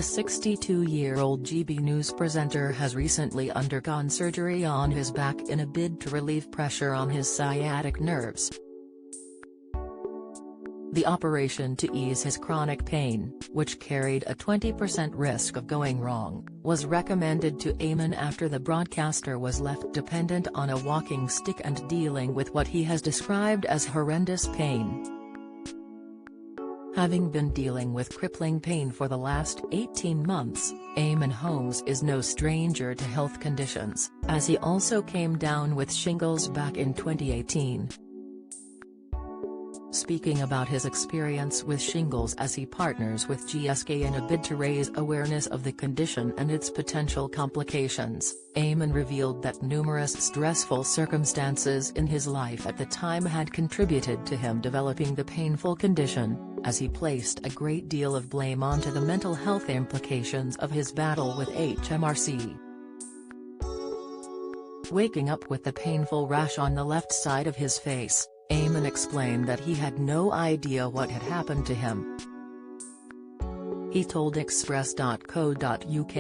The 62-year-old GB News presenter has recently undergone surgery on his back in a bid to relieve pressure on his sciatic nerves. The operation to ease his chronic pain, which carried a 20% risk of going wrong, was recommended to Eamonn after the broadcaster was left dependent on a walking stick and dealing with what he has described as horrendous pain. Having been dealing with crippling pain for the last 18 months, Eamonn Holmes is no stranger to health conditions, as he also came down with shingles back in 2018. Speaking about his experience with shingles as he partners with GSK in a bid to raise awareness of the condition and its potential complications, Eamonn revealed that numerous stressful circumstances in his life at the time had contributed to him developing the painful condition, as he placed a great deal of blame onto the mental health implications of his battle with HMRC. Waking up with the painful rash on the left side of his face, Eamonn explained that he had no idea what had happened to him. He told Express.co.uk,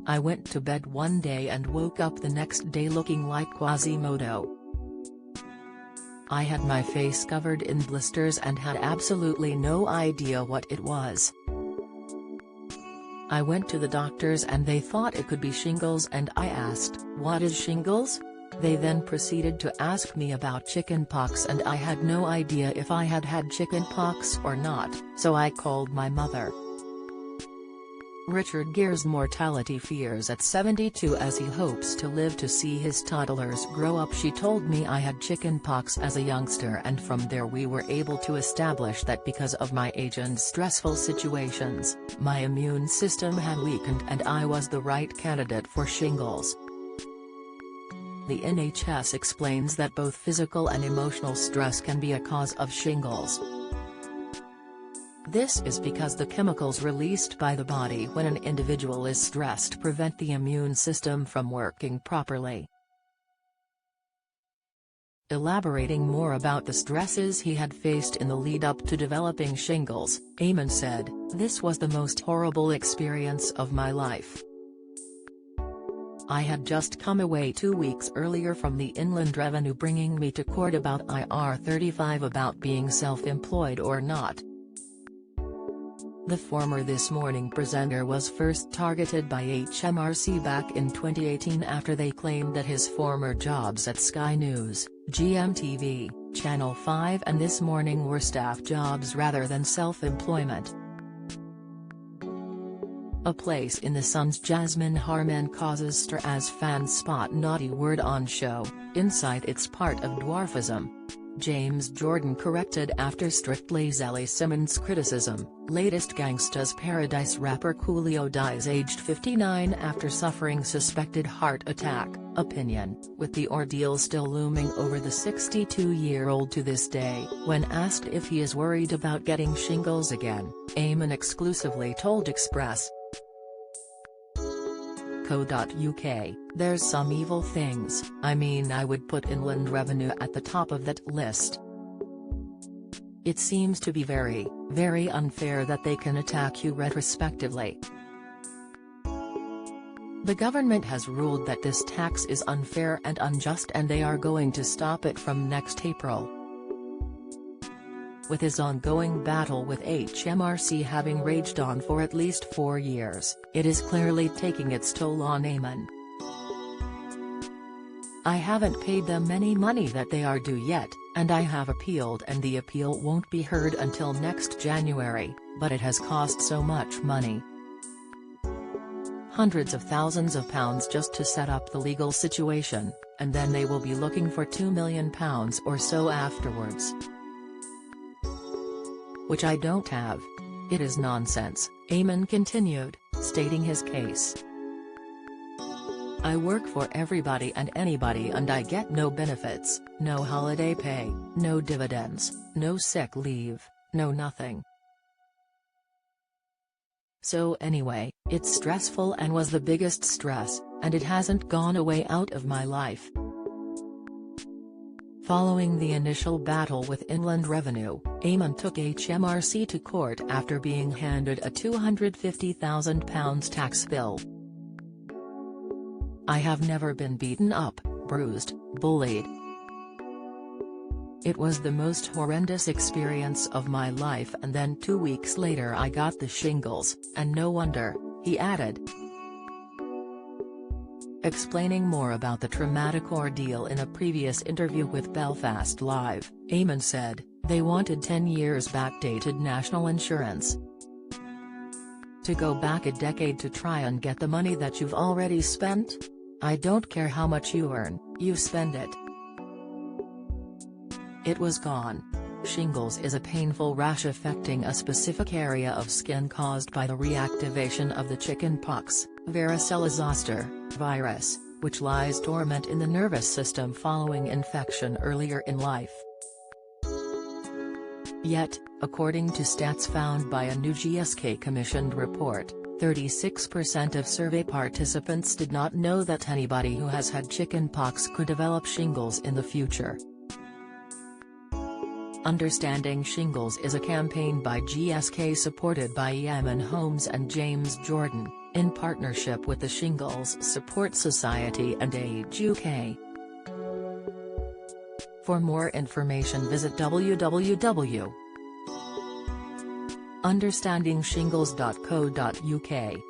"I went to bed one day and woke up the next day looking like Quasimodo. I had my face covered in blisters and had absolutely no idea what it was. I went to the doctors and they thought it could be shingles and I asked, 'What is shingles?' They then proceeded to ask me about chickenpox and I had no idea if I had had chickenpox or not, so I called my mother." Richard Gere's mortality fears at 72 as he hopes to live to see his toddlers grow up. "She told me I had chickenpox as a youngster and from there we were able to establish that because of my age and stressful situations, my immune system had weakened and I was the right candidate for shingles." The NHS explains that both physical and emotional stress can be a cause of shingles. This is because the chemicals released by the body when an individual is stressed prevent the immune system from working properly. Elaborating more about the stresses he had faced in the lead-up to developing shingles, Eamonn said, "This was the most horrible experience of my life. I had just come away 2 weeks earlier from the Inland Revenue bringing me to court about IR35 about being self-employed or not." The former This Morning presenter was first targeted by HMRC back in 2018 after they claimed that his former jobs at Sky News, GMTV, Channel 5 and This Morning were staff jobs rather than self-employment. A place in the Sun's Jasmine Harman causes stir as fans spot naughty word on show, inside it's part of dwarfism. James Jordan corrected after Strictly Zelly Simmons' criticism. Latest Gangsta's Paradise rapper Coolio dies aged 59 after suffering suspected heart attack. Opinion, with the ordeal still looming over the 62-year-old to this day. When asked if he is worried about getting shingles again, Eamonn exclusively told Express. .co.uk, "There's some evil things, I mean I would put Inland Revenue at the top of that list. It seems to be very, very unfair that they can attack you retrospectively. The government has ruled that this tax is unfair and unjust and they are going to stop it from next April." With his ongoing battle with HMRC having raged on for at least 4 years, it is clearly taking its toll on Eamonn. "I haven't paid them any money that they are due yet, and I have appealed and the appeal won't be heard until next January, but it has cost so much money. Hundreds of thousands of pounds just to set up the legal situation, and then they will be looking for £2 million or so afterwards. Which I don't have. It is nonsense," Eamonn continued, stating his case. "I work for everybody and anybody and I get no benefits, no holiday pay, no dividends, no sick leave, no nothing. So anyway, it's stressful and was the biggest stress, and it hasn't gone away out of my life." Following the initial battle with Inland Revenue, Eamonn took HMRC to court after being handed a £250,000 tax bill. "I have never been beaten up, bruised, bullied. It was the most horrendous experience of my life, and then 2 weeks later I got the shingles, and no wonder," he added. Explaining more about the traumatic ordeal in a previous interview with Belfast Live, Eamonn said, "They wanted 10 years backdated national insurance. To go back a decade to try and get the money that you've already spent? I don't care how much you earn, you spend it. It was gone." Shingles is a painful rash affecting a specific area of skin caused by the reactivation of the chickenpox, varicella zoster, virus, which lies dormant in the nervous system following infection earlier in life. Yet, according to stats found by a new GSK-commissioned report, 36% of survey participants did not know that anybody who has had chickenpox could develop shingles in the future. Understanding Shingles is a campaign by GSK supported by Eamonn Holmes and James Jordan, in partnership with the Shingles Support Society and Age UK. For more information visit www.understandingshingles.co.uk.